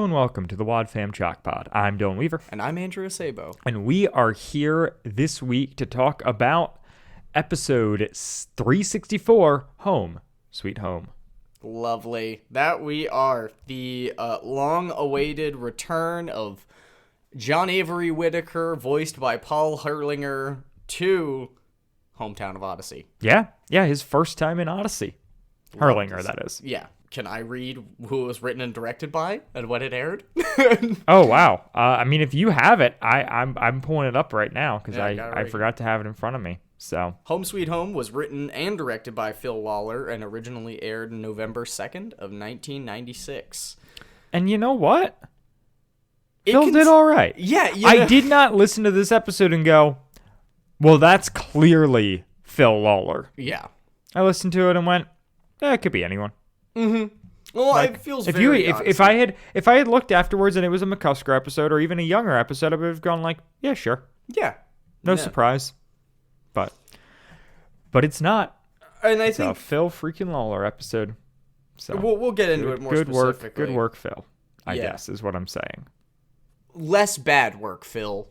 and welcome to the Wad Fam Chalk Pod. I'm Dylan Weaver. And I'm Andrew Sabo. And we are here this week to talk about episode 364, Home, Sweet Home. Lovely. That we are. The long-awaited return of John Avery Whitaker, voiced by Paul Herlinger, to hometown of Odyssey. Yeah, his first time in Odyssey. Herlinger, that is. Yeah. Can I read who it was written and directed by and when it aired? Oh, wow. I mean, if you have it, I'm pulling it up right now because I forgot to have it in front of me. So, Home Sweet Home was written and directed by Phil Lawler and originally aired November 2nd of 1996. And you know what? Phil did all right. Yeah. I did not listen to this episode and go, well, that's clearly Phil Lawler. Yeah. I listened to it and went, it could be anyone. Mm-hmm. Well, like, it feels if very if I had looked afterwards and it was a McCusker episode or even a younger episode, I would have gone like, yeah, sure. Yeah. No surprise. But it's not. And It's a Phil freaking Lawler episode. So we'll get into it more specifically. Good work, Phil. I guess is what I'm saying. Less bad work, Phil.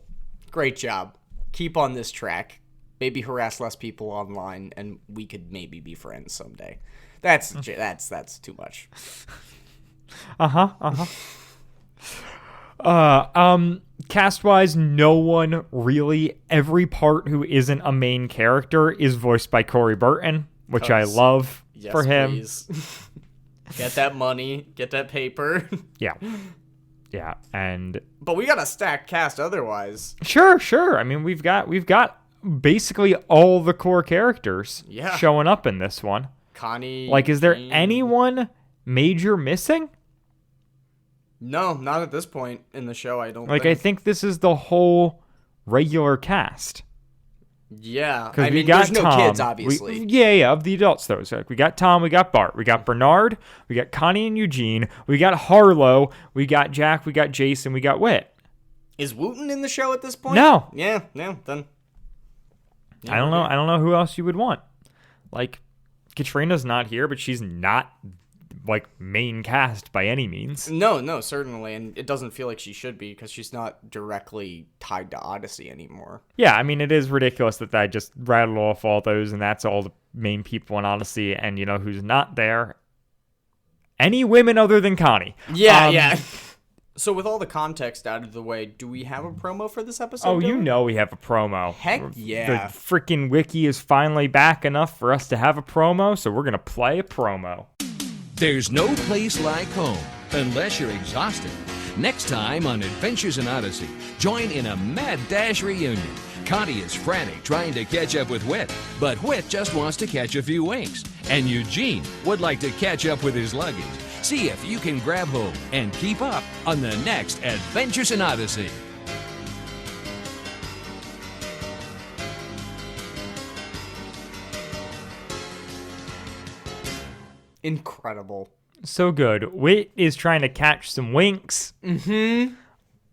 Great job. Keep on this track. Maybe harass less people online, and we could maybe be friends someday. That's too much. Cast-wise, no one really. Every part who isn't a main character is voiced by Corey Burton, which I love for him. Please. Get that money, get that paper. Yeah, and but we got a stacked cast otherwise. Sure. I mean, we've got basically all the core characters showing up in this one. Connie. Like, is there anyone major missing? No, not at this point in the show, I don't think. I think this is the whole regular cast. Yeah. I mean, there's no kids, obviously. Of the adults, though. So we got Tom, we got Bart, we got Bernard, we got Connie and Eugene, we got Harlow, we got Jack, we got Jason, we got Whit. Is Wooten in the show at this point? No. Yeah, then. I don't know. I don't know who else you would want. Like, Katrina's not here, but she's not main cast by any means. No, certainly, and it doesn't feel like she should be because she's not directly tied to Odyssey anymore. Yeah, I mean, it is ridiculous that I just rattled off all those, and that's all the main people in Odyssey, and you know who's not there? Any women other than Connie. Yeah. So with all the context out of the way, do we have a promo for this episode? Oh, you know we have a promo. Heck yeah. The freaking wiki is finally back enough for us to have a promo, so we're going to play a promo. There's no place like home, unless you're exhausted. Next time on Adventures in Odyssey, join in a mad dash reunion. Connie is frantic trying to catch up with Whit, but Whit just wants to catch a few winks. And Eugene would like to catch up with his luggage. See if you can grab home and keep up on the next Adventures in Odyssey. Incredible. So good. Whit is trying to catch some winks. Mm-hmm.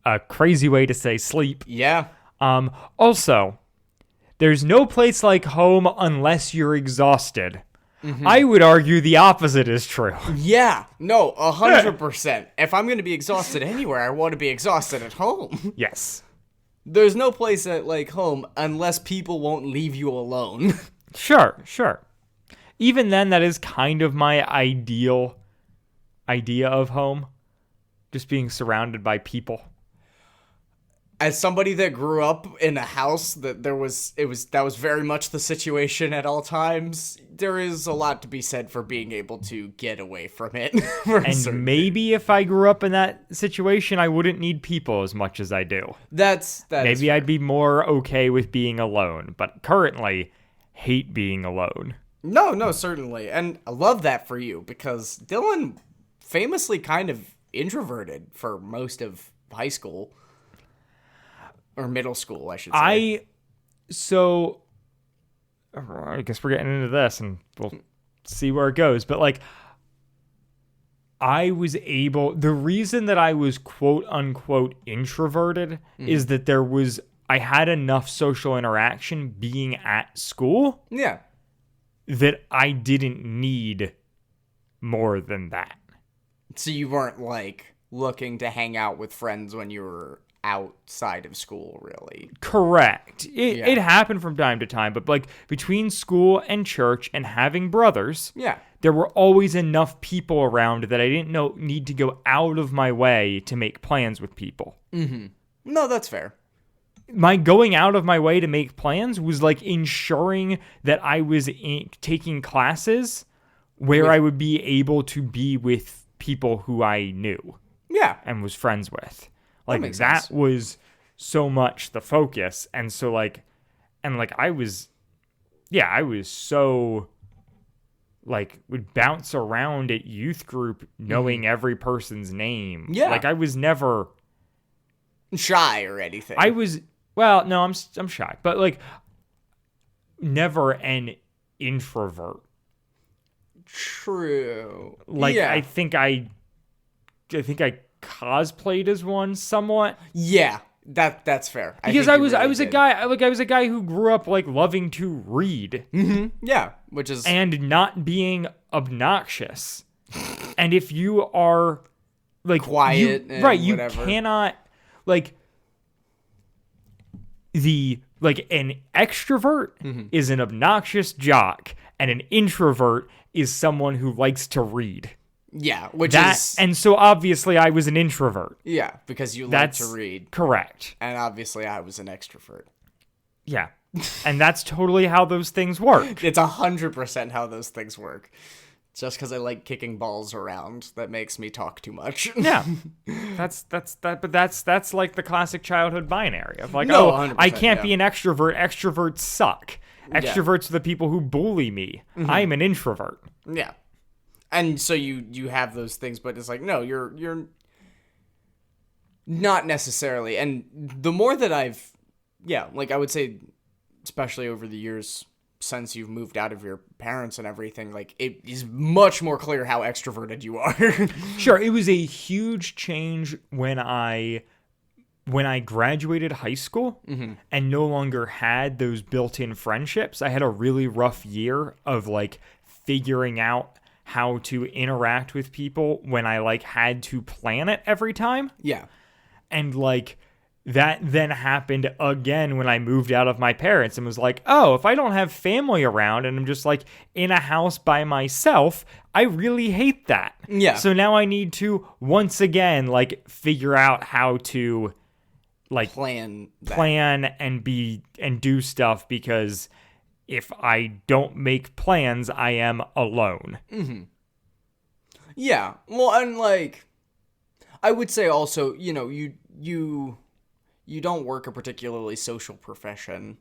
A crazy way to say sleep. Yeah. Also, there's no place like home unless you're exhausted. Mm-hmm. I would argue the opposite is true. Yeah. No, 100%. If I'm going to be exhausted anywhere, I want to be exhausted at home. Yes. There's no place like home unless people won't leave you alone. Sure. Even then, that is kind of my ideal idea of home. Just being surrounded by people. As somebody that grew up in a house that was very much the situation at all times, there is a lot to be said for being able to get away from it. And maybe if I grew up in that situation, I wouldn't need people as much as I do. That's maybe I'd be more okay with being alone, but currently hate being alone. No, certainly. And I love that for you because Dylan famously kind of introverted for most of high school. Or middle school, I should say. So, I guess we're getting into this and we'll see where it goes. But the reason that I was quote unquote introverted is that I had enough social interaction being at school. Yeah. That I didn't need more than that. So you weren't looking to hang out with friends when you were outside of school, really. Correct. It happened from time to time, but like between school and church and having brothers, there were always enough people around that I didn't need to go out of my way to make plans with people. Mm-hmm. No, that's fair. My going out of my way to make plans was like ensuring that I was taking classes where I would be able to be with people who I knew. Yeah. And was friends with. Like, that was so much the focus. And so, like, I was so, like, would bounce around at youth group knowing every person's name. Yeah. Like, I was never shy or anything. No, I'm shy. But, like, never an introvert. True. Like, I think I cosplayed as one somewhat. Yeah, that's fair. Because I was a guy who grew up like loving to read. Mm-hmm. Yeah, which is and not being obnoxious. And if you are like quiet, you cannot like an extrovert is an obnoxious jock, and an introvert is someone who likes to read. Yeah, and so obviously I was an introvert. Yeah, because you like to read. Correct. And obviously I was an extrovert. Yeah. And that's totally how those things work. It's 100% how those things work. Just because I like kicking balls around, that makes me talk too much. Yeah. But that's like the classic childhood binary of like, I can't be an extrovert. Extroverts suck. Extroverts are the people who bully me. I'm an introvert. Yeah. And so you have those things, but it's like, no, you're not necessarily. And the more that I would say, especially over the years since you've moved out of your parents and everything, like, it is much more clear how extroverted you are. Sure, it was a huge change when I graduated high school and no longer had those built-in friendships. I had a really rough year of like figuring out how to interact with people when I like had to plan it every time. Yeah. And like that then happened again when I moved out of my parents and was like, oh, if I don't have family around and I'm just like in a house by myself, I really hate that. Yeah. So now I need to once again like figure out how to like plan and do stuff, because if I don't make plans, I am alone. Mm-hmm. Yeah. Well, and like, I would say also, you don't work a particularly social profession.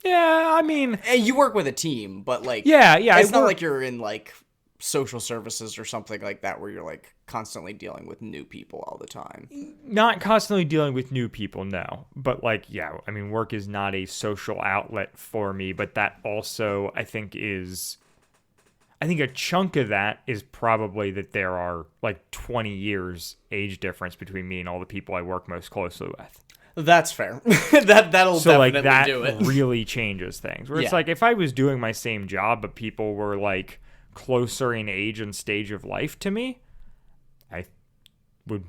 Yeah, I mean, you work with a team, but like, yeah, it's not like you're in like social services or something like that where you're like constantly dealing with new people all the time. Not constantly dealing with new people, no. But like, yeah, I mean, work is not a social outlet for me, but that also I think a chunk of that is probably that there are like 20 years age difference between me and all the people I work most closely with. That's fair. That'll so definitely like that do it. Really changes things. Where it's like if I was doing my same job but people were like closer in age and stage of life to me, I would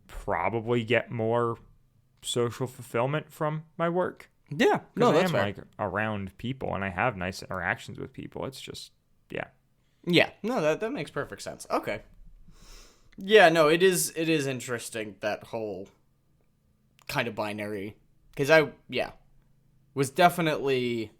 probably get more social fulfillment from my work. Yeah, no, that's fair. Like around people and I have nice interactions with people. It's just, yeah. Yeah, no, that makes perfect sense. Okay. Yeah, no, it is interesting, that whole kind of binary, because I was definitely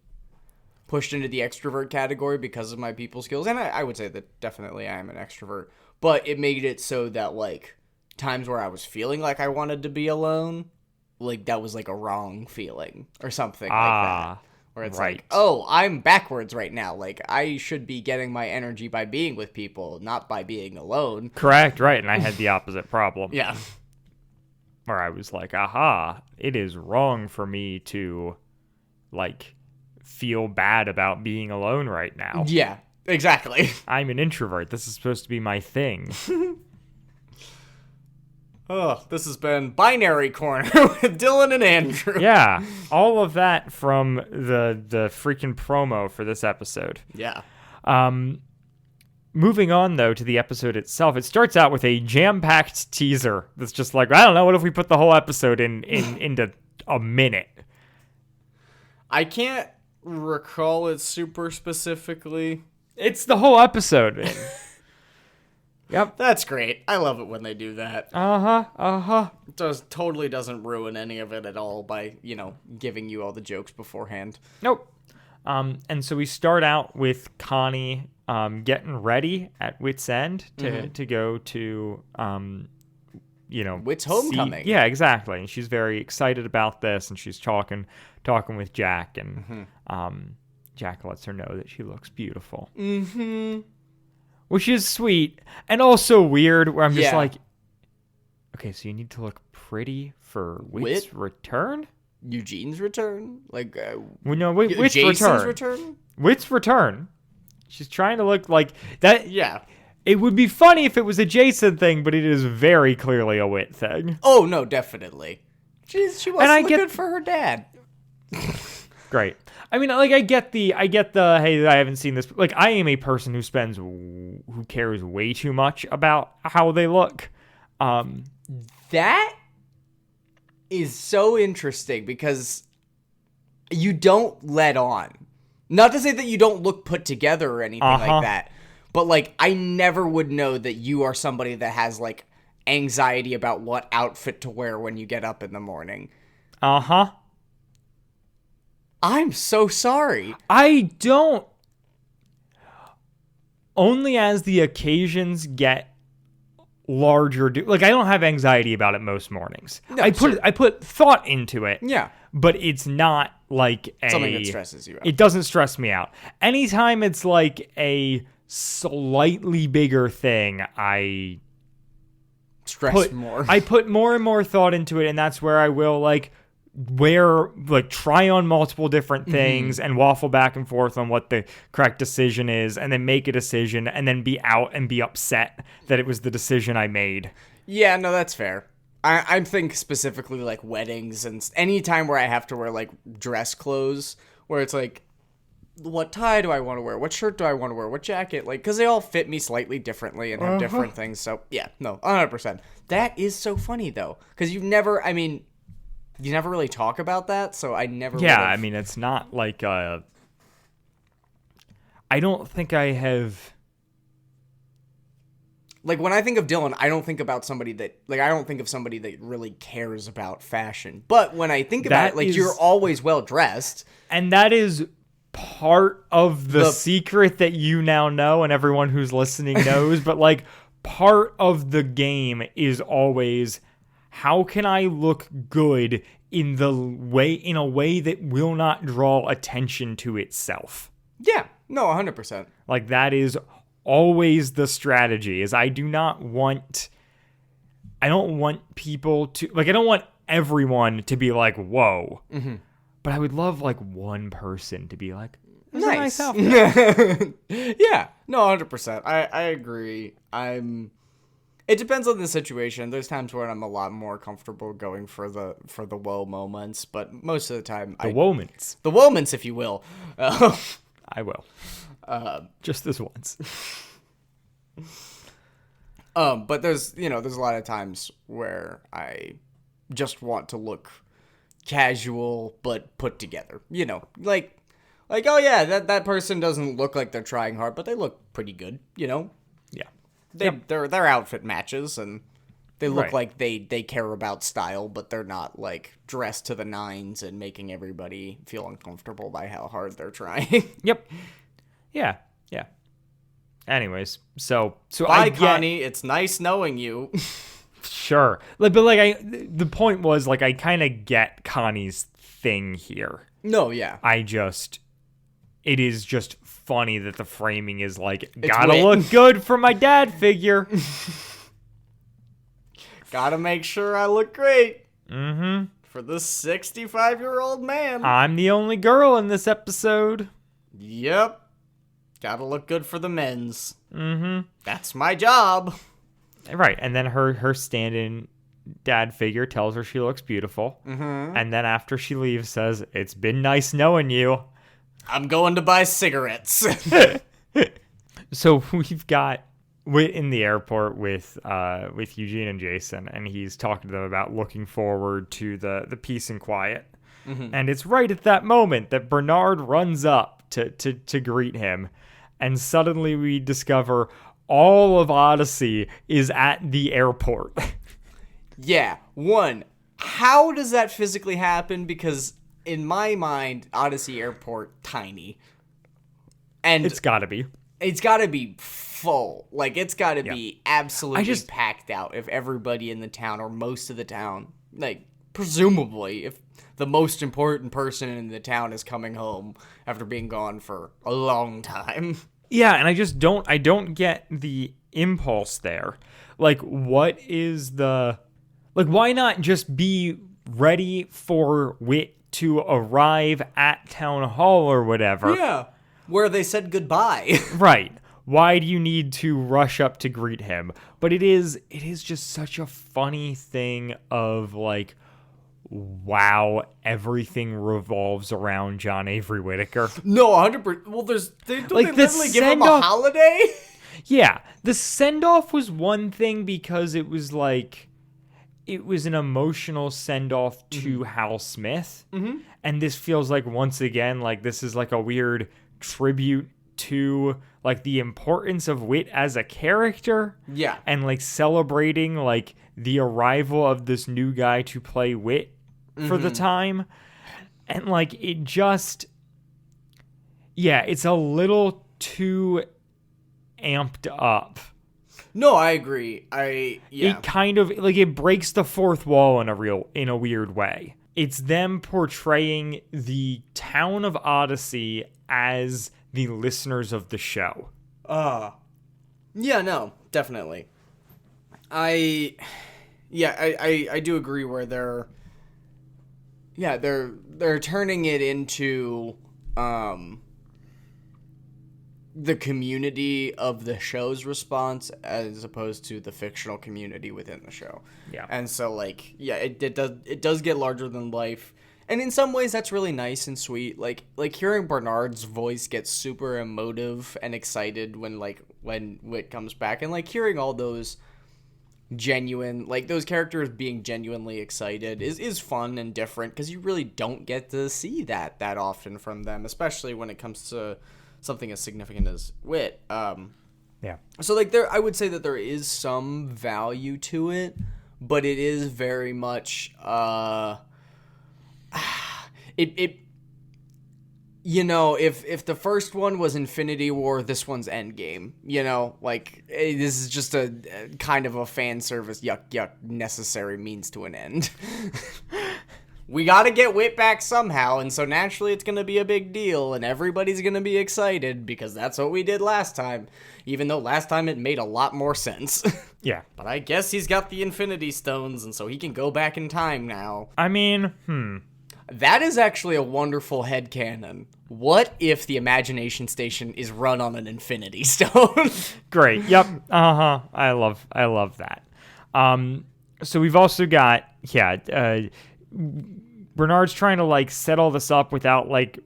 pushed into the extrovert category because of my people skills, and I would say that definitely I am an extrovert, but it made it so that like times where I was feeling like I wanted to be alone, like that was like a wrong feeling or something like that, where it's like, oh, I'm backwards right now, like I should be getting my energy by being with people, not by being alone. Correct, right. And I had the opposite problem. Yeah. Where I was like, aha, it is wrong for me to like feel bad about being alone right now. Yeah, exactly. I'm an introvert. This is supposed to be my thing. Oh, this has been Binary Corner with Dylan and Andrew. Yeah, all of that from the freaking promo for this episode. Yeah. moving on, though, to the episode itself, it starts out with a jam-packed teaser that's just like, I don't know, what if we put the whole episode into a minute? I can't recall it super specifically. It's the whole episode, man. Yep. That's great. I love it when they do that. It totally doesn't ruin any of it at all by, giving you all the jokes beforehand. Nope. And so we start out with Connie getting ready at Wit's End to go to, Wit's homecoming. Yeah, exactly. And she's very excited about this, and she's talking with Jack, and Jack lets her know that she looks beautiful. Which is sweet and also weird, where I'm just like, okay, so you need to look pretty for Wit's return? Eugene's return? Like, Wit's Jason's return. Wit's return. She's trying to look like that. Yeah. It would be funny if it was a Jason thing, but it is very clearly a Wit thing. Oh, no, definitely. She wants to look good for her dad. Great. I mean, like, I get the, hey, I haven't seen this. Like, I am a person who cares way too much about how they look. That is so interesting because you don't let on. Not to say that you don't look put together or anything like that, but, like, I never would know that you are somebody that has, like, anxiety about what outfit to wear when you get up in the morning. I'm so sorry. I don't. Only as the occasions get larger. Like, I don't have anxiety about it most mornings. No, I put thought into it. Yeah. But it's not like something that stresses you out. It doesn't stress me out. Anytime it's like a slightly bigger thing, I more. I put more and more thought into it, and that's where I will, like, try on multiple different things and waffle back and forth on what the correct decision is, and then make a decision and then be out and be upset that it was the decision I made. Yeah, no, that's fair. I think specifically like weddings and any time where I have to wear like dress clothes, where it's like, what tie do I want to wear? What shirt do I want to wear? What jacket? Like, because they all fit me slightly differently and have different things. So yeah, no, 100%. That is so funny though, because you never really talk about that, so I never. Yeah, I mean, it's not like I don't think I have. Like, when I think of Dylan, I don't think about somebody that, like, I don't think of somebody that really cares about fashion. But when I think about it, like, you're always well dressed, and that is part of the secret that you now know, and everyone who's listening knows. But like, part of the game is always, how can I look good in a way that will not draw attention to itself? Yeah, no, 100%. Like, that is always the strategy. Is I don't want people to, like, I don't want everyone to be like, whoa. But I would love, like, one person to be like, nice outfit. Yeah, no, 100%. I agree. It depends on the situation. There's times where I'm a lot more comfortable going for the whoa moments, but most of the time, the woments, if you will. I will. Just this once. But there's a lot of times where I just want to look casual but put together. Like, oh yeah, that person doesn't look like they're trying hard, but they look pretty good. Yeah. Their outfit matches, and they look like they care about style, but they're not like dressed to the nines and making everybody feel uncomfortable by how hard they're trying. Yep. Yeah. Anyways, so bye, Connie. It's nice knowing you. Sure, but like the point was, like, I kind of get Connie's thing here. No, yeah. It is just funny that the framing is like, gotta look good for my dad figure. Gotta make sure I look great. For this 65-year-old man. I'm the only girl in this episode. Yep. Gotta look good for the men's. That's my job. Right, and then her stand-in dad figure tells her she looks beautiful. And then after she leaves says, it's been nice knowing you. I'm going to buy cigarettes. So we've got Wit in the airport with Eugene and Jason, and he's talking to them about looking forward to the peace and quiet. Mm-hmm. And it's right at that moment that Bernard runs up to greet him, and suddenly we discover all of Odyssey is at the airport. Yeah. One, how does that physically happen? Because in my mind, Odyssey Airport, tiny. And it's got to be. It's got to be full. Like, it's got to be absolutely packed out if everybody in the town, or most of the town, like, presumably, if the most important person in the town is coming home after being gone for a long time. Yeah, and I don't get the impulse there. Like, what is the... Like, why not just be ready for Wit to arrive at Town Hall or whatever? Yeah, where they said goodbye. Right. Why do you need to rush up to greet him? But it is just such a funny thing of, like, wow, everything revolves around John Avery Whittaker. No, 100%. Well, they like, literally give him a holiday? Yeah, the send-off was one thing because it was like... It was an emotional send-off to Hal Smith. Mm-hmm. And this feels like, once again, like this is like a weird tribute to like the importance of Wit as a character. Yeah. And like celebrating like the arrival of this new guy to play Wit for the time. And like it just... Yeah, it's a little too amped up. No, I agree. It kind of like it breaks the fourth wall in a weird way. It's them portraying the town of Odyssey as the listeners of the show. Yeah, no, definitely. I do agree where they're turning it into the community of the show's response as opposed to the fictional community within the show. Yeah. And so like, yeah, it does get larger than life. And in some ways that's really nice and sweet. Like hearing Bernard's voice get super emotive and excited when Wit comes back, and like hearing all those genuine, like those characters being genuinely excited is fun and different, because you really don't get to see that often from them, especially when it comes to something as significant as Wit. Yeah. So like I would say that there is some value to it, but it is very much it you know, if the first one was Infinity War, this one's Endgame. You know, like this is just a kind of a fan service yuck necessary means to an end. We gotta get Wit back somehow, and so naturally it's gonna be a big deal, and everybody's gonna be excited, because that's what we did last time, even though last time it made a lot more sense. Yeah. But I guess he's got the Infinity Stones, and so he can go back in time now. I mean, That is actually a wonderful headcanon. What if the Imagination Station is run on an Infinity Stone? Great. Yep. I love that. So we've also got, Bernard's trying to like set all this up without like,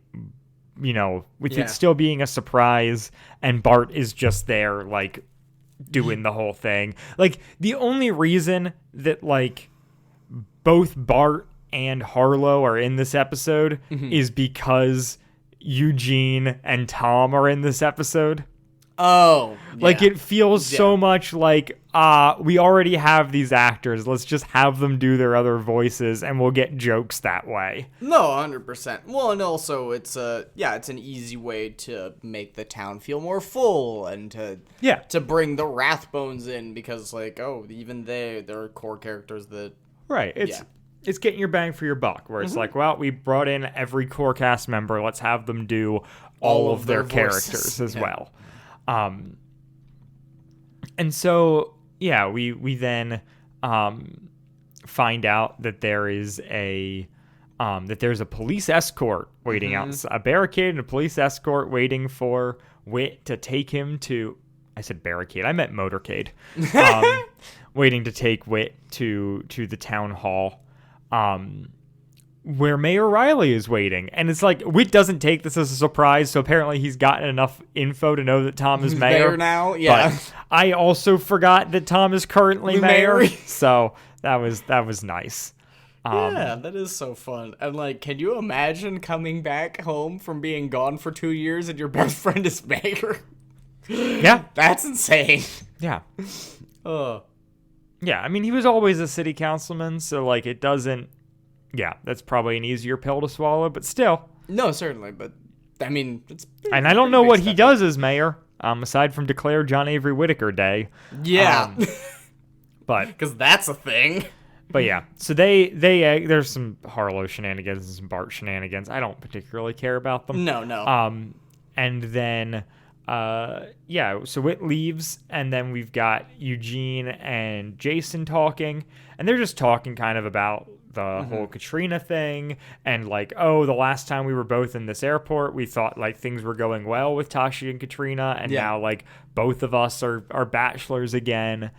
you know, with it still being a surprise, and Bart is just there like doing the whole thing. Like the only reason that like both Bart and Harlow are in this episode is because Eugene and Tom are in this episode. Oh, like it feels so much like we already have these actors, let's just have them do their other voices and we'll get jokes that way. No, 100%. Well, and also it's an easy way to make the town feel more full, and to bring the Rathbones in, because like, oh, even they're core characters that It's getting your bang for your buck, where it's like, well, we brought in every core cast member, let's have them do all of their characters as well. And so, we then find out that there's a police escort waiting out, a barricade and a police escort waiting for Wit to take him to. I said barricade, I meant motorcade. Waiting to take Wit to the town hall. where Mayor Riley is waiting. And it's like, Whit doesn't take this as a surprise, so apparently he's gotten enough info to know that Tom is mayor. Mayor now? Yeah. But I also forgot that Tom is currently mayor. So that was nice. Yeah, that is so fun. And, like, can you imagine coming back home from being gone for 2 years and your best friend is mayor? Yeah. That's insane. Yeah. Oh. Yeah, I mean, he was always a city councilman, so, like, it doesn't... Yeah, that's probably an easier pill to swallow, but still. No, certainly, but, I mean... And I don't know what he does as mayor, aside from declare John Avery Whittaker Day. Yeah. But... Because that's a thing. But yeah, so they there's some Harlow shenanigans and some Bart shenanigans. I don't particularly care about them. No. And then, so Whit leaves, and then we've got Eugene and Jason talking, and they're just talking kind of about the whole Katrina thing, and like, oh, the last time we were both in this airport, we thought like things were going well with Tashi and Katrina, and now like both of us are bachelors again.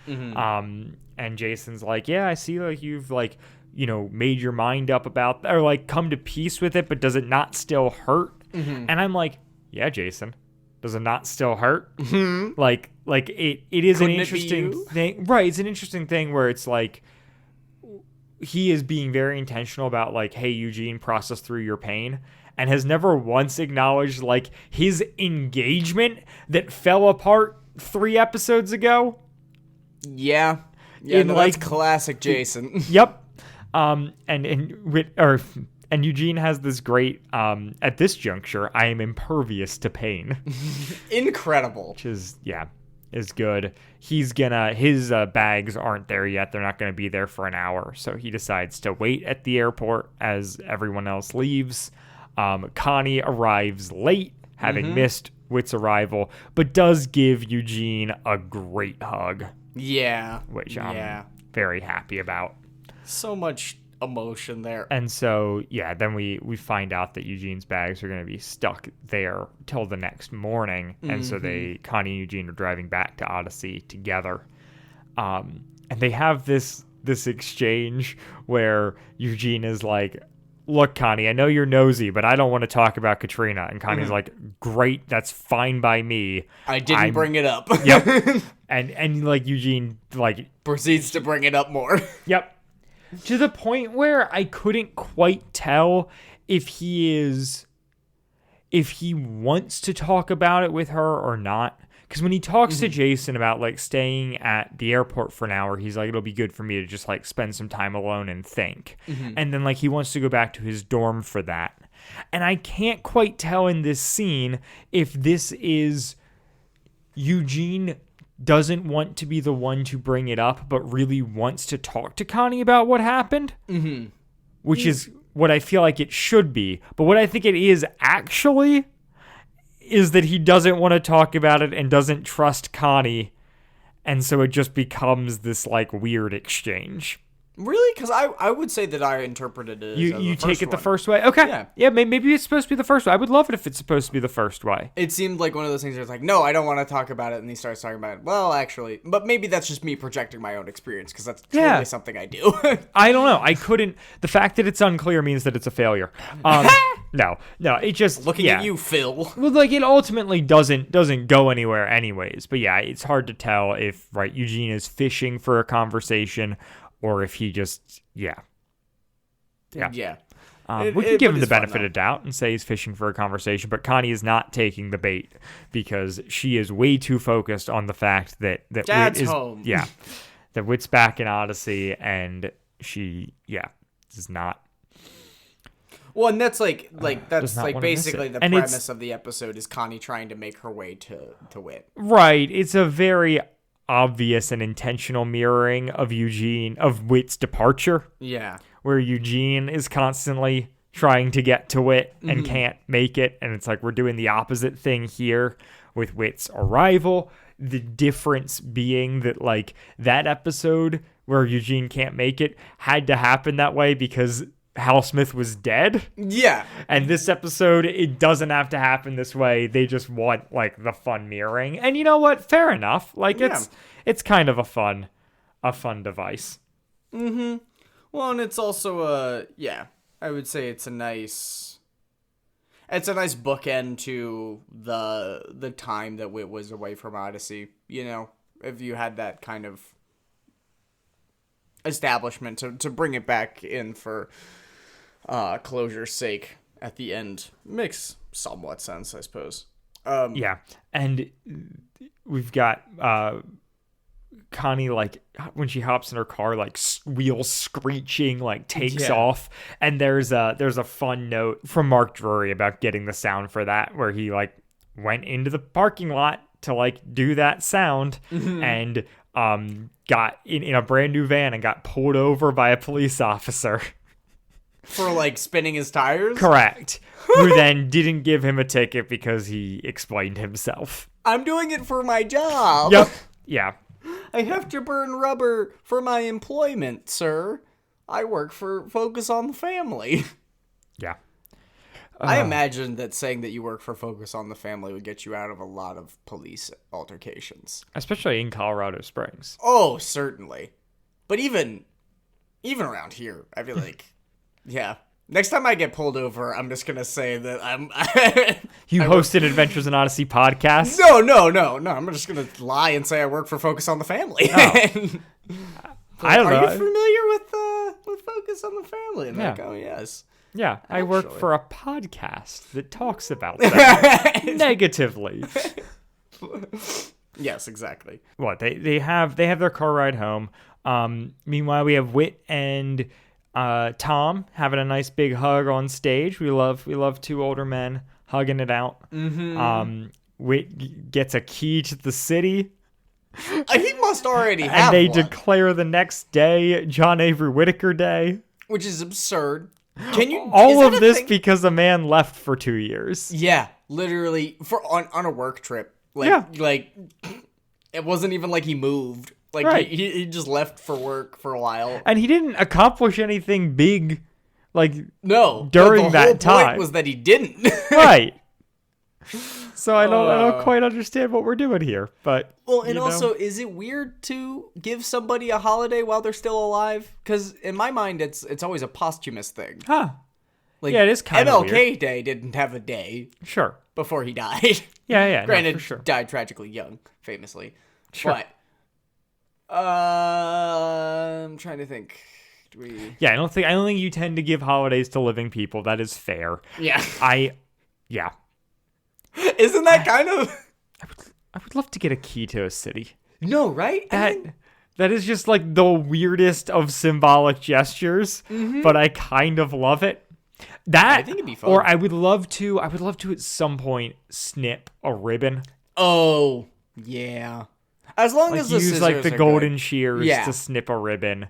And Jason's like, yeah, I see like you've like, you know, made your mind up about, or like come to peace with it, but does it not still hurt? And I'm like, yeah, Jason, does it not still hurt? Like it is an interesting thing, right? It's an interesting thing where it's like, he is being very intentional about like, hey, Eugene, process through your pain, and has never once acknowledged like his engagement that fell apart 3 episodes ago. Yeah. Yeah, no, that's classic Jason. Yep. And Eugene has this great, at this juncture, I am impervious to pain. Incredible. Which is good. His bags aren't there yet. They're not going to be there for an hour. So he decides to wait at the airport as everyone else leaves. Connie arrives late, having missed Whit's arrival, but does give Eugene a great hug. Yeah. Which I'm very happy about. So much emotion there. And so, yeah, then we find out that Eugene's bags are going to be stuck there till the next morning. And so Connie and Eugene are driving back to Odyssey together. And they have this exchange where Eugene is like, look, Connie, I know you're nosy, but I don't want to talk about Katrina. And Connie's like, great, that's fine by me. I didn't bring it up. Yep. And like Eugene like proceeds to bring it up more. Yep. To the point where I couldn't quite tell if he wants to talk about it with her or not. Because when he talks to Jason about like staying at the airport for an hour, he's like, it'll be good for me to just like spend some time alone and think. And then like he wants to go back to his dorm for that. And I can't quite tell in this scene if this is Eugene doesn't want to be the one to bring it up, but really wants to talk to Connie about what happened. Which is what I feel like it should be. But what I think it is actually is that he doesn't want to talk about it and doesn't trust Connie, and so it just becomes this like weird exchange. Really? Because I would say that I interpreted it as you take it the first way? Okay. Yeah, maybe it's supposed to be the first way. I would love it if it's supposed to be the first way. It seemed like one of those things where it's like, no, I don't want to talk about it, and he starts talking about it. Well, actually, but maybe that's just me projecting my own experience, because that's totally something I do. I don't know. I couldn't... The fact that it's unclear means that it's a failure. No, it just... Looking at you, Phil. Well, like, it ultimately doesn't go anywhere anyways. But yeah, it's hard to tell if, right, Eugene is fishing for a conversation, or if he just, we can give him the benefit of doubt and say he's fishing for a conversation, but Connie is not taking the bait because she is way too focused on the fact that Dad's Whit is home. That Whit's back in Odyssey, and she does not. Well, and that's like basically the and premise of the episode is Connie trying to make her way to Whit. Right. It's a very obvious and intentional mirroring of Whit's departure. Yeah. Where Eugene is constantly trying to get to Whit and can't make it. And it's like we're doing the opposite thing here with Whit's arrival. The difference being that like that episode where Eugene can't make it had to happen that way because Hal Smith was dead. Yeah. And this episode, it doesn't have to happen this way. They just want like the fun mirroring. And you know what? Fair enough. Like it's kind of a fun device. Well, and it's also I would say it's a nice bookend to the time that Whit was away from Odyssey. You know, if you had that kind of establishment to bring it back in for closure's sake at the end, makes somewhat sense, I suppose. Yeah, and we've got Connie, like, when she hops in her car, like, wheels screeching, like, takes off. And there's a fun note from Mark Drury about getting the sound for that, where he, like, went into the parking lot to, like, do that sound and got in a brand new van and got pulled over by a police officer. For, like, spinning his tires? Correct. Who then didn't give him a ticket because he explained himself. I'm doing it for my job. Yep. Yeah. I have to burn rubber for my employment, sir. I work for Focus on the Family. Yeah. I imagine that saying that you work for Focus on the Family would get you out of a lot of police altercations. Especially in Colorado Springs. Oh, certainly. But even around here, I feel like, yeah. Next time I get pulled over, I'm just going to say that I'm... You hosted Adventures in Odyssey podcast? No. I'm just going to lie and say I work for Focus on the Family. Oh. I don't know. Are you familiar with Focus on the Family? And like, oh, yes. Yeah, I work for a podcast that talks about that negatively. Yes, exactly. What, they have their car ride home. Meanwhile, we have Whit and Tom having a nice big hug on stage. We love two older men hugging it out. Mm-hmm. Whit gets a key to the city. He must already have and they one. declare the next day John Avery Whittaker Day, which is absurd. Can you all of this because a man left for 2 years? Yeah, literally on a work trip. Like it wasn't even like he moved. Like right. he just left for work for a while, and he didn't accomplish anything big. Like no, during the that whole time point was that he didn't. Right. So I don't quite understand what we're doing here, but well, and also, is it weird to give somebody a holiday while they're still alive? Because in my mind, it's always a posthumous thing. Huh? Like, yeah, it is kind of MLK weird. Day didn't have a day. Sure. Before he died. Yeah. Granted, no, for sure. died tragically young, famously. Sure. But I'm trying to think. Yeah, I don't think you tend to give holidays to living people. That is fair. Yeah. Yeah. Isn't that kind of? I would love to get a key to a city. No, right? That is just like the weirdest of symbolic gestures, but I kind of love it. I think it'd be fun. Or I would love to at some point snip a ribbon. Oh, yeah. As long as the use scissors like the are golden good. shears to snip a ribbon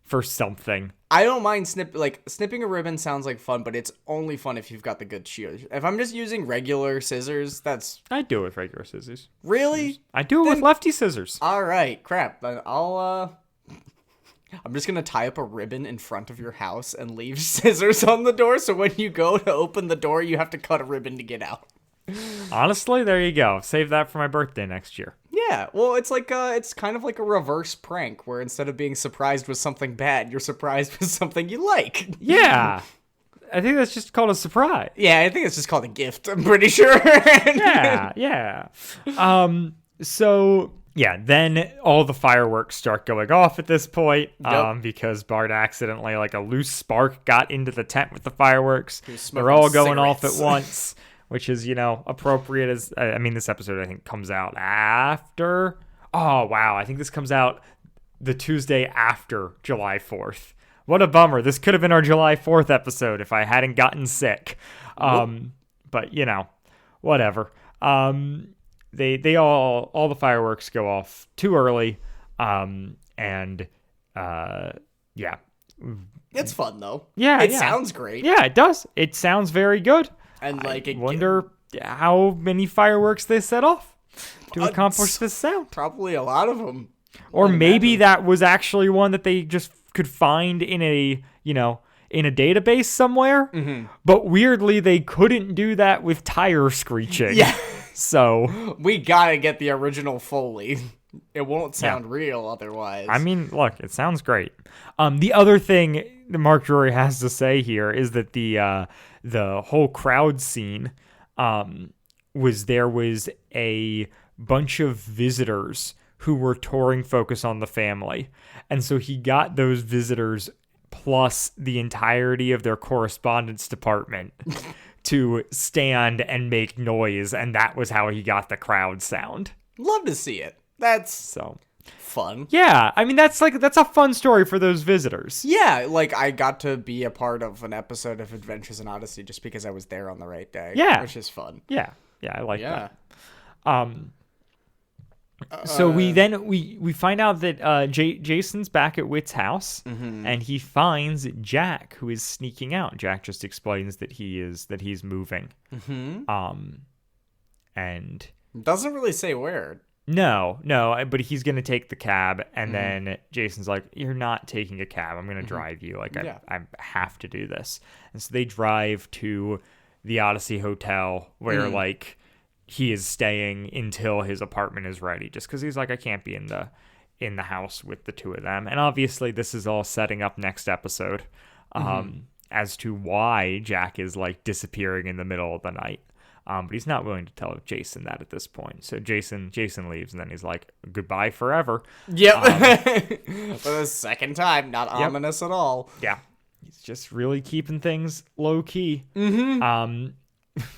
for something. I don't mind snipping a ribbon sounds like fun, but it's only fun if you've got the good shears. If I'm just using regular scissors, I do it with regular scissors. Really? I do it with lefty scissors. All right, crap. Then I'm just going to tie up a ribbon in front of your house and leave scissors on the door, so when you go to open the door, you have to cut a ribbon to get out. Honestly, there you go. Save that for my birthday next year. Yeah, well, it's like it's kind of like a reverse prank, where instead of being surprised with something bad, you're surprised with something you like. Yeah. I think that's just called a surprise. Yeah, I think it's just called a gift, I'm pretty sure. Yeah. So... yeah, then all the fireworks start going off at this point because Bart accidentally, like a loose spark got into the tent with the fireworks. They're all going off at once, which is, appropriate as, this episode I think comes out after. Oh, wow. I think this comes out the Tuesday after July 4th. What a bummer. This could have been our July 4th episode if I hadn't gotten sick. But, whatever. They all the fireworks go off too early, and yeah, it's fun though. Yeah, it sounds great. Yeah, it does. It sounds very good. And I wonder how many fireworks they set off to accomplish this sound. Probably a lot of them. Or maybe that was actually one that they just could find in a in a database somewhere. Mm-hmm. But weirdly, they couldn't do that with tire screeching. Yeah. So we gotta get the original Foley. It won't sound real otherwise. I mean, look, it sounds great. The other thing that Mark Drury has to say here is that the whole crowd scene was a bunch of visitors who were touring Focus on the Family. And so he got those visitors plus the entirety of their correspondence department to stand and make noise, and that was how he got the crowd sound. Love to see it. That's So fun. yeah, I mean that's a fun story for those visitors. Yeah, like I got to be a part of an episode of Adventures in Odyssey just because I was there on the right day. Yeah. Which is fun. Yeah, I like Yeah. that. So we find out that Jason's back at Whit's house, and he finds Jack, who is sneaking out. Jack just explains that he's moving. And Doesn't really say where. no, but he's gonna take the cab, and then Jason's like, "You're not taking a cab. I'm gonna drive you. Like I have to do this." And so they drive to the Odyssey Hotel, where like he is staying until his apartment is ready, just because he's like, I can't be in the house with the two of them. And obviously this is all setting up next episode as to why Jack is like disappearing in the middle of the night. But he's not willing to tell Jason that at this point. So Jason leaves, and then he's like, goodbye forever. Yep. For the second time, not ominous at all. Yeah. He's just really keeping things low key.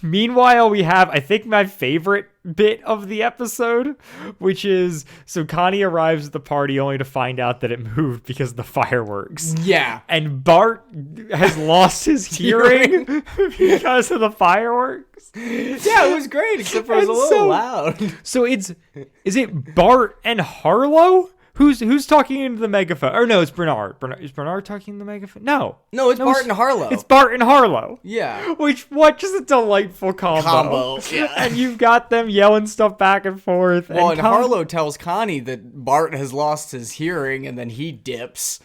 Meanwhile, we have, I think, my favorite bit of the episode, which is, so Connie arrives at the party only to find out that it moved because of the fireworks. Yeah. And Bart has lost his hearing because of the fireworks. Yeah, it was great, except for it was a little loud. So is it Bart and Harlow? Who's talking into the megaphone? Or no, it's Bernard. Is Bernard talking in the megaphone? No, it's Bart and Harlow. It's Bart and Harlow. Yeah. What just a delightful combo. Yeah. And you've got them yelling stuff back and forth. Well, and Harlow tells Connie that Bart has lost his hearing, and then he dips.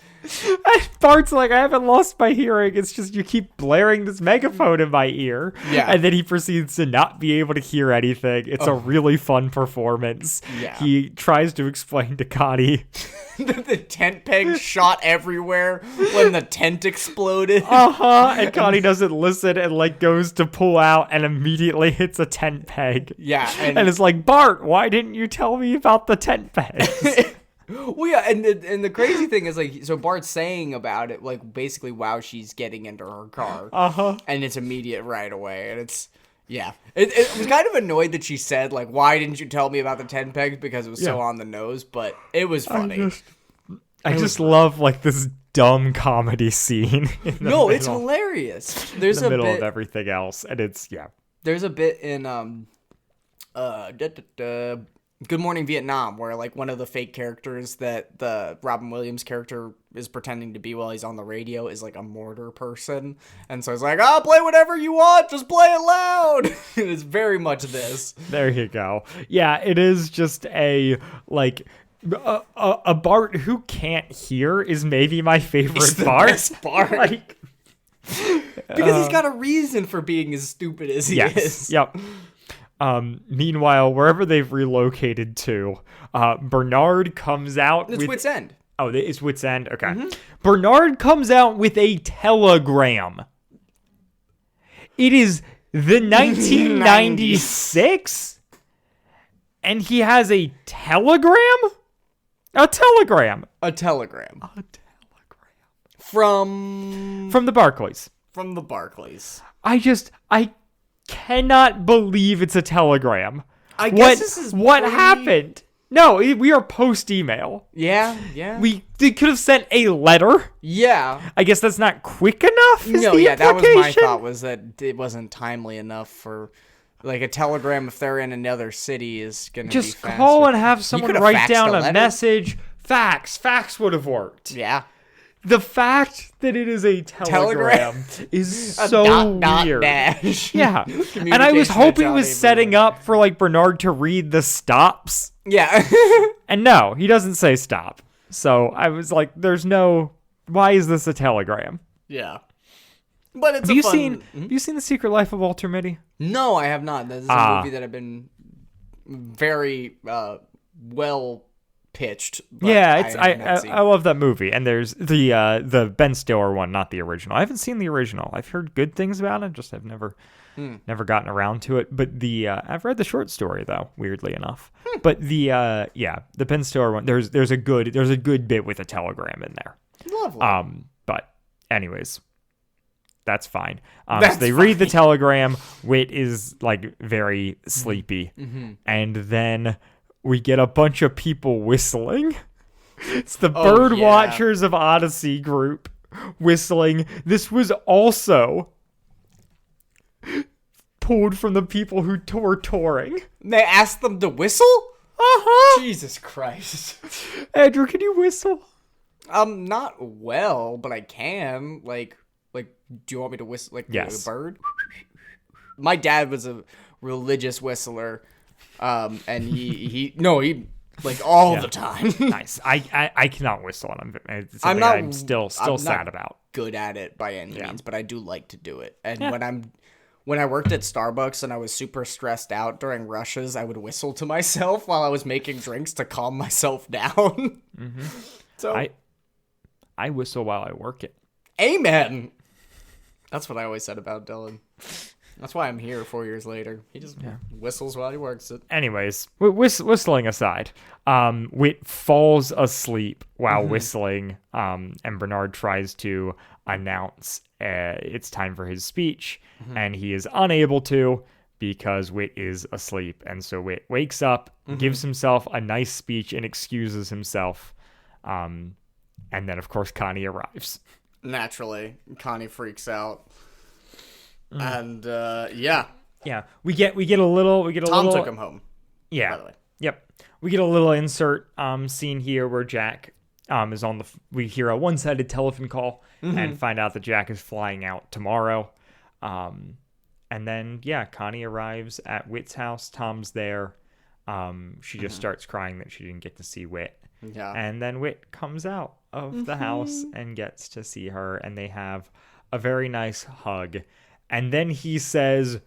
And Bart's like, I haven't lost my hearing. It's just you keep blaring this megaphone in my ear. Yeah. And then he proceeds to not be able to hear anything. It's a really fun performance. Yeah. He tries to explain to Connie. The tent peg shot everywhere when the tent exploded. And Connie doesn't listen and like goes to pull out and immediately hits a tent peg. Yeah. And it's like, Bart, why didn't you tell me about the tent pegs? Well, yeah, and the crazy thing is, like, so Bart's saying about it, like, basically while she's getting into her car. And it's immediate right away, and it's, yeah. It was kind of annoyed that she said, like, why didn't you tell me about the 10 pegs, because it was so on the nose, but it was funny. I just love, like, this dumb comedy scene. It's hilarious. There's in the a middle bit, of everything else, and it's, There's a bit in, Good Morning Vietnam, where like one of the fake characters that the Robin Williams character is pretending to be while he's on the radio is like a mortar person, and so it's like, play whatever you want, just play it loud. It's very much this. There you go. Yeah, it is just a like a Bart who can't hear is maybe my favorite Bart. Best Bart. Like, because he's got a reason for being as stupid as he is. Yep. Meanwhile, wherever they've relocated to, Bernard comes out It's with... Wit's End. Oh, it's Wit's End? Okay. Bernard comes out with a telegram. It is the 1996? And he has a telegram? A telegram. A telegram. A telegram. From the Barclays. From the Barclays. I cannot believe it's a telegram. I guess this is what happened. No, we are post email. Yeah. They could have sent a letter. Yeah. I guess that's not quick enough. That was my thought, was that it wasn't timely enough for like a telegram. If they're in another city, is gonna just be faster. call and have someone write down a letter. message. Fax would have worked. Yeah. The fact that it is a telegram is so weird. Dash. Yeah. And I was hoping it was setting up for like Bernard to read the stops. Yeah. And no, he doesn't say stop. So I was like, why is this a telegram? Yeah. But it's have you seen The Secret Life of Walter Mitty? No, I have not. This is a movie that I've been very well pitched. But Yeah, I I love that movie. And there's the Ben Stiller one, not the original. I haven't seen the original. I've heard good things about it, just I've never gotten around to it. But I've read the short story though, weirdly enough. But the Ben Stiller one, there's a good bit with a telegram in there. Lovely. But anyways, that's fine. That's so they read the telegram. Whit is like very sleepy, and then we get a bunch of people whistling. It's the Bird Watchers of Odyssey group whistling. This was also pulled from the people who were touring. They asked them to whistle? Uh-huh. Jesus Christ. Andrew, can you whistle? Not well, but I can. Like, do you want me to whistle like Yes. a bird? My dad was a religious whistler, and he like all the time. Nice. I cannot whistle, and I'm still sad about. Good at it by any means, but I do like to do it. And when I worked at Starbucks and I was super stressed out during rushes, I would whistle to myself while I was making drinks to calm myself down. So I whistle while I work it. Amen. That's what I always said about Dylan. That's why I'm here 4 years later. He just whistles while he works it. Anyways, whistling aside, Whit falls asleep while whistling, and Bernard tries to announce it's time for his speech, and he is unable to because Whit is asleep. And so Whit wakes up, gives himself a nice speech, and excuses himself. And then, of course, Connie arrives. Naturally, Connie freaks out. And yeah, we get a little. Tom took him home. Yeah. By the way. Yep. We get a little insert scene here where Jack is on we hear a one-sided telephone call and find out that Jack is flying out tomorrow. And then Connie arrives at Whit's house. Tom's there. She just starts crying that she didn't get to see Whit. Yeah. And then Whit comes out of the house and gets to see her, and they have a very nice hug. And then he says,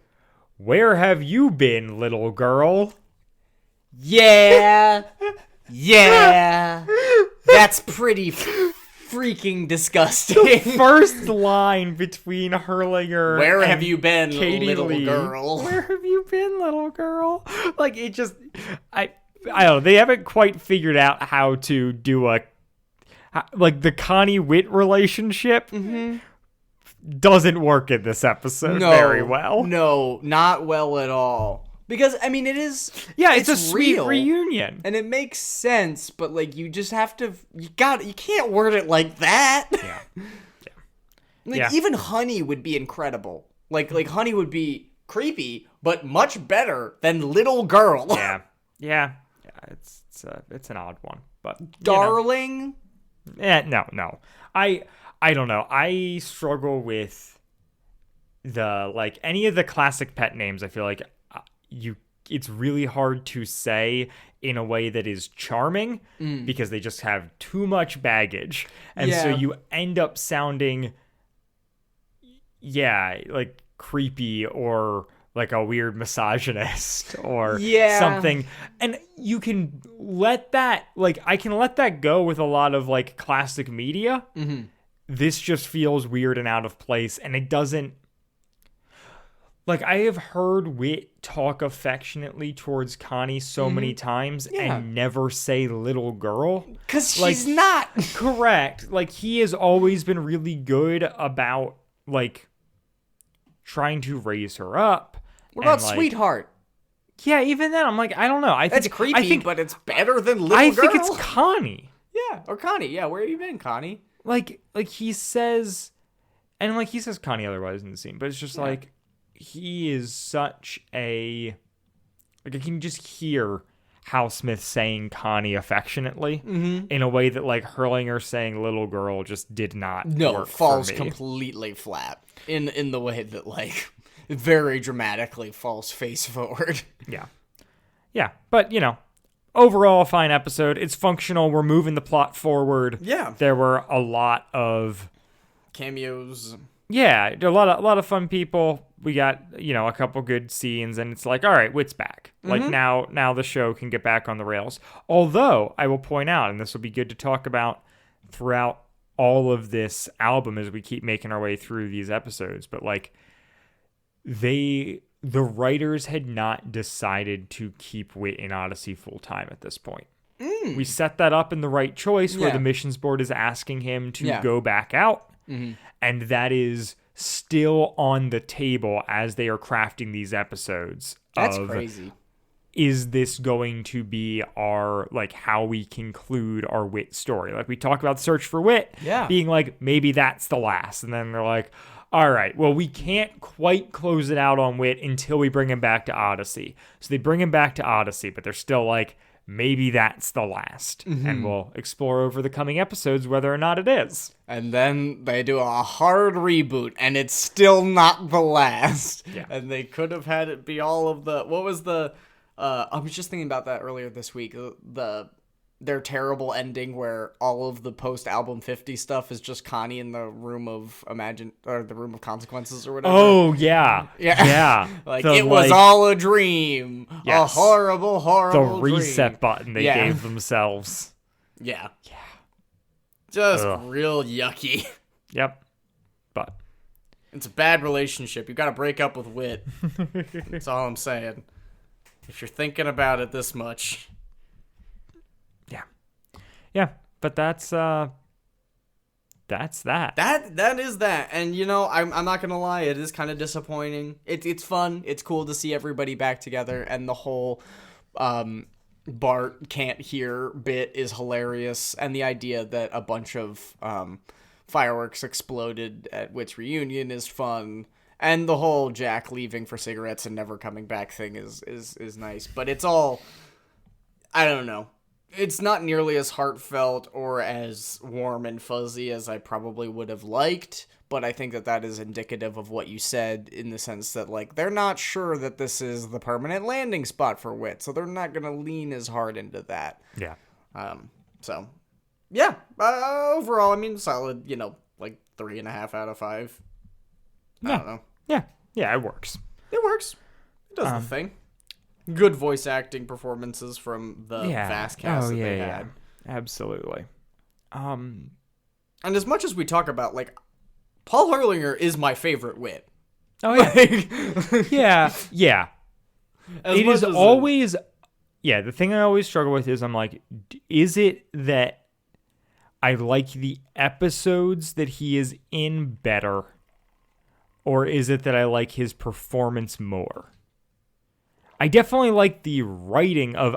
"Where have you been, little girl?" Yeah. Yeah. That's pretty freaking disgusting. First line between Hurlinger Where and have you been, Katie little Lee. girl? Where have you been, little girl? Like, it just... I don't know. They haven't quite figured out how to do the Connie-Whit relationship doesn't work in this episode very well. No, not well at all. Because, I mean, it is... Yeah, it's a sweet real, reunion. and it makes sense, but, like, you just have to... You can't word it like that. Yeah. Even Honey would be incredible. Like Honey would be creepy, but much better than Little Girl. Yeah. It's an odd one, but... Darling? No. I don't know. I struggle with any of the classic pet names. I feel like it's really hard to say in a way that is charming because they just have too much baggage. And so you end up sounding like creepy or like a weird misogynist or something. And you can let that, I can let that go with a lot of classic media. This just feels weird and out of place, and it doesn't... I have heard Whit talk affectionately towards Connie so many times and never say little girl. Because she's not. Correct. He has always been really good about, trying to raise her up. What about sweetheart? Yeah, even then, I'm I don't know. It's creepy, but it's better than little girl. I think it's Connie. Yeah, or Connie. Yeah, where have you been, Connie? He says... And, he says Connie otherwise in the scene, but it's just, he is such a... I can just hear Hal Smith saying Connie affectionately in a way that, Hurlinger saying little girl just did not work falls for me. Completely flat. In the way that, very dramatically falls face forward. Yeah, but, overall, a fine episode. It's functional. We're moving the plot forward. Yeah. There were a lot of... Cameos. Yeah, a lot of fun people. We got, a couple good scenes, and it's like, all right, Wit's back. Like now the show can get back on the rails. Although I will point out, and this will be good to talk about throughout all of this album as we keep making our way through these episodes, but like the writers had not decided to keep Wit in Odyssey full time at this point. We set that up in the right choice where the missions board is asking him to go back out. And that is still on the table as they are crafting these episodes. That's crazy. Is this going to be our, like, how we conclude our Wit story? Like, we talk about Search for Wit being like, maybe that's the last. And then they're like, all right, well, we can't quite close it out on Wit until we bring him back to Odyssey. So they bring him back to Odyssey, but they're still like, maybe that's the last. And we'll explore over the coming episodes whether or not it is. And then they do a hard reboot, and it's still not the last. Yeah. And they could have had it be all of the... What was the... I was just thinking about that earlier this week. Their terrible ending where all of the post-album 50 stuff is just Connie in the room of the room of consequences or whatever. Oh, yeah. Yeah. Like, The, it was all a dream. Yes. A horrible, horrible The reset dream. button they gave themselves. Yeah. Just real yucky. Yep. But It's a bad relationship. You gotta break up with Wit. That's all I'm saying. If you're thinking about it this much. yeah, but that's that. That is that. And I'm not gonna lie, it is kind of disappointing. It's fun. It's cool to see everybody back together, and the whole Bart can't hear bit is hilarious, and the idea that a bunch of fireworks exploded at Wit's reunion is fun. And the whole Jack leaving for cigarettes and never coming back thing is nice. But it's all, I don't know. It's not nearly as heartfelt or as warm and fuzzy as I probably would have liked. But I think that is indicative of what you said, in the sense that, like, they're not sure that this is the permanent landing spot for Wit. So they're not going to lean as hard into that. Yeah. So, yeah. Overall, I mean, solid, like 3.5 out of 5. I don't know. Yeah, it works. It works. It does the thing. Good voice acting performances from the vast cast that they had. Absolutely. And as much as we talk about, like, Paul Hurlinger is my favorite Wit. Oh, yeah. Yeah. It is always... Yeah, the thing I always struggle with is I'm like, is it that I like the episodes that he is in better, or is it that I like his performance more? I definitely like the writing of...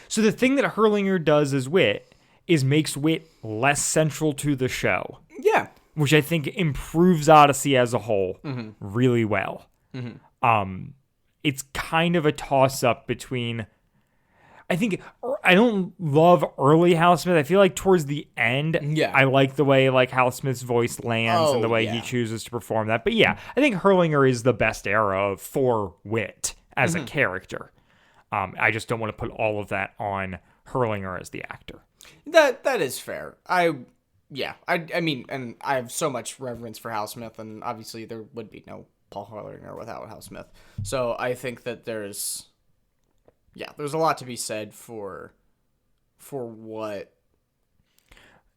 So the thing that Hurlinger does as Wit is makes Wit less central to the show. Yeah. Which I think improves Odyssey as a whole really well. It's kind of a toss-up between... I don't love early Hal Smith. I feel like towards the end, I like the way like Hal Smith's voice lands and the way he chooses to perform that. But yeah, I think Hurlinger is the best era for Wit as a character. I just don't want to put all of that on Hurlinger as the actor. That is fair. I mean, and I have so much reverence for Hal Smith, and obviously there would be no Paul Hurlinger without Hal Smith. So I think that there's a lot to be said for what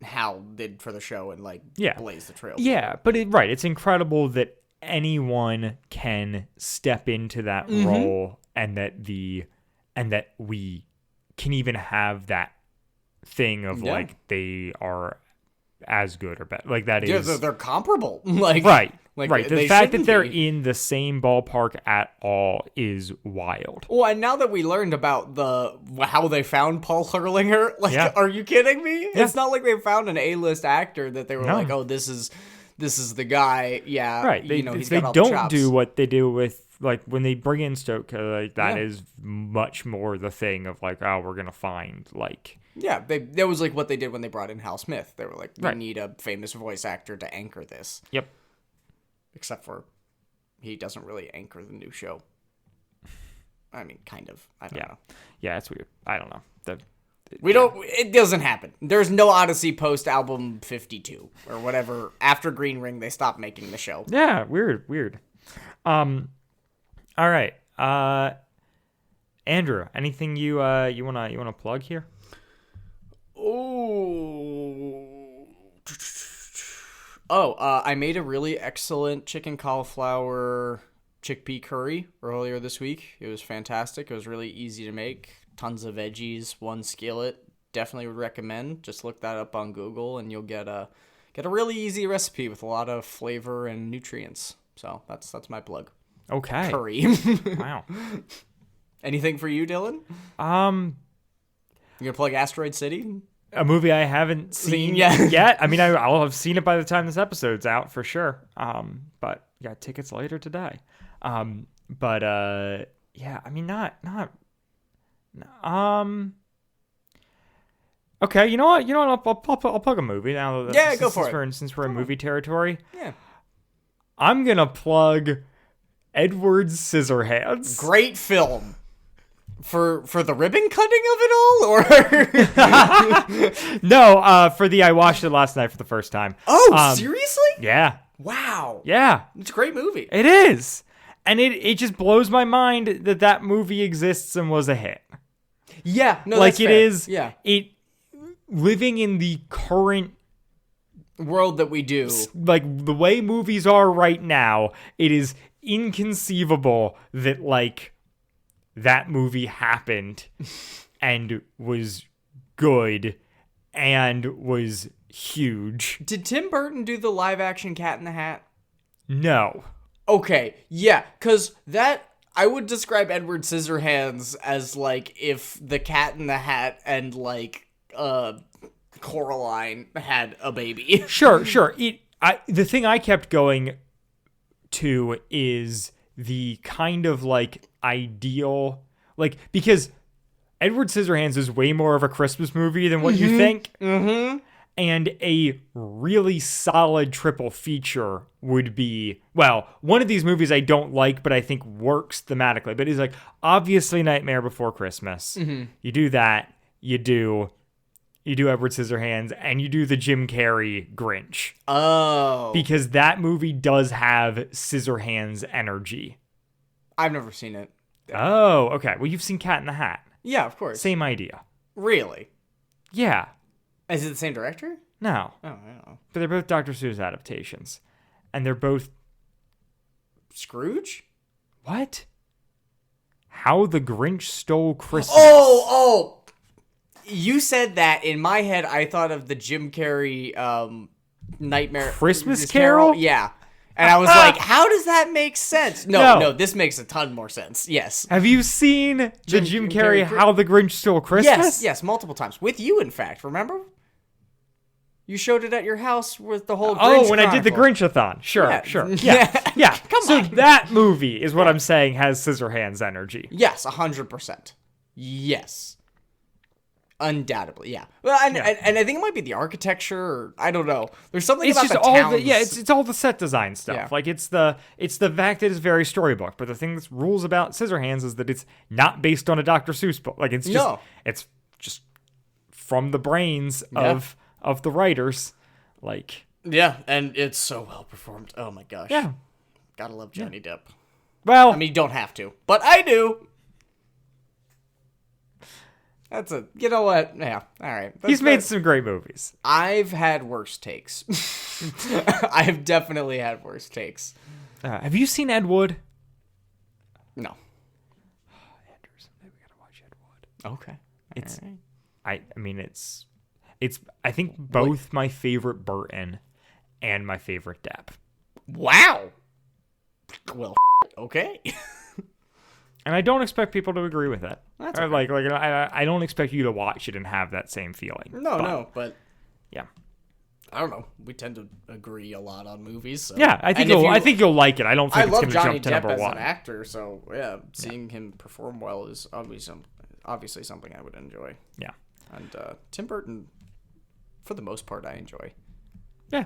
Hal did for the show and blaze the trail. Yeah, but it's incredible that anyone can step into that role, and that we can even have that thing of like they are as good or better. Like that is they're comparable. Right. The fact that they're be in the same ballpark at all is wild. Well, and now that we learned about how they found Paul Hurlinger, are you kidding me? Yeah. It's not like they found an A-list actor that they were like, oh, this is the guy. Yeah, right. They don't do what they do with like when they bring in Stoker. Like that is much more the thing of like, oh, we're gonna find like. Yeah, that was like what they did when they brought in Hal Smith. They were like, we need a famous voice actor to anchor this. Yep. Except for he doesn't really anchor the new show. I mean, kind of. I don't know. Yeah, it's weird. I don't know. It doesn't happen. There's no Odyssey post album 52 or whatever. After Green Ring, they stopped making the show. Yeah, weird. All right. Andrew, anything you wanna plug here? I made a really excellent chicken cauliflower chickpea curry earlier this week. It was fantastic. It was really easy to make. Tons of veggies, one skillet. Definitely would recommend. Just look that up on Google and you'll get a really easy recipe with a lot of flavor and nutrients. So that's my plug. Okay. Curry. Wow. Anything for you, Dylan? You gonna plug Asteroid City? A movie I haven't seen yet. yet. I mean, I'll have seen it by the time this episode's out for sure. But got tickets later today. Yeah, I mean, not. Okay, you know what? I'll plug a movie now. Go for it. Since we're in movie territory, Yeah. I'm gonna plug Edward Scissorhands. Great film. For the ribbon cutting of it all, or No, I watched it last night for the first time. Oh, seriously? Yeah. Wow. Yeah. It's a great movie. It is. And it just blows my mind that movie exists and was a hit. Yeah, no, like that's it fair. is. Yeah. It living in the current world that we do. Like the way movies are right now, it is inconceivable that like that movie happened and was good and was huge. Did Tim Burton do the live action Cat in the Hat? No. Okay, yeah, because I would describe Edward Scissorhands as like if the Cat in the Hat and like Coraline had a baby. Sure. The thing I kept going to is the kind of like ideal, like, because Edward Scissorhands is way more of a Christmas movie than what you think. Mm-hmm. And a really solid triple feature would be, well, one of these movies I don't like, but I think works thematically. But it's like, obviously Nightmare Before Christmas. Mm-hmm. You do that. You do Edward Scissorhands, and you do the Jim Carrey Grinch. Oh. Because that movie does have Scissorhands energy. I've never seen it. Oh, okay. Well, you've seen Cat in the Hat. Yeah, of course. Same idea. Really? Yeah. Is it the same director? No. Oh, I don't know. But they're both Dr. Seuss adaptations. And they're both... Scrooge? What? How the Grinch Stole Christmas. Oh! You said that. In my head, I thought of the Jim Carrey Nightmare... Christmas Carol? Yeah. And I was like, how does that make sense? No, this makes a ton more sense. Yes. Have you seen the Jim Carrey How the Grinch Stole Christmas? Yes, multiple times. With you, in fact. Remember? You showed it at your house with the whole Grinch when I did the Grinch-a-thon. Sure. Yeah. Yeah. Come so on. that movie is what I'm saying has Scissorhands energy. Yes, 100%. Yes. Undoubtedly, yeah. Well, and I think it might be the architecture, or I don't know. There's something about the towns. It's all the set design stuff. Yeah. Like it's the fact that it's very storybook. But the thing that rules about Scissorhands is that it's not based on a Dr. Seuss book. Like it's just from the brains of the writers. Like yeah, and it's so well performed. Oh my gosh. Yeah. Gotta love Johnny Depp. Well, I mean, you don't have to, but I do. You know what? Yeah, all right. He's made some great movies. I've had worse takes. I've definitely had worse takes. Have you seen Ed Wood? No. Andrew, someday we gotta watch Ed Wood. Okay. It's, right. I mean, it's I think both my favorite Burton and my favorite Depp. Wow. Well, okay. And I don't expect people to agree with it. That's okay. I don't expect you to watch it and have that same feeling. But yeah, I don't know. We tend to agree a lot on movies. So. Yeah, I think you'll like it. I don't think it's going to jump to number one. I love Johnny Depp as an actor, so yeah, seeing him perform well is obviously something I would enjoy. Yeah, and Tim Burton, for the most part, I enjoy. Yeah,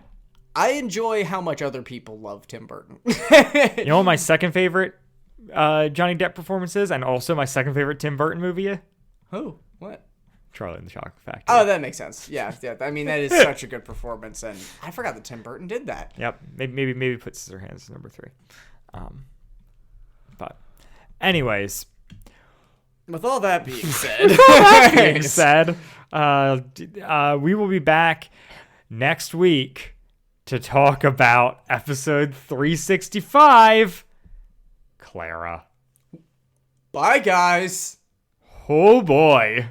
I enjoy how much other people love Tim Burton. You know what my second favorite Johnny Depp performance is, and also my second favorite Tim Burton movie? Who? What? Charlie and the Chocolate Factory. Oh, that makes sense. Yeah. I mean, that is such a good performance, and I forgot that Tim Burton did that. Yep. Maybe put Scissorhands as number 3. But anyways, With all that being said, we will be back next week to talk about episode 365, Clara. bye, guys. Oh boy.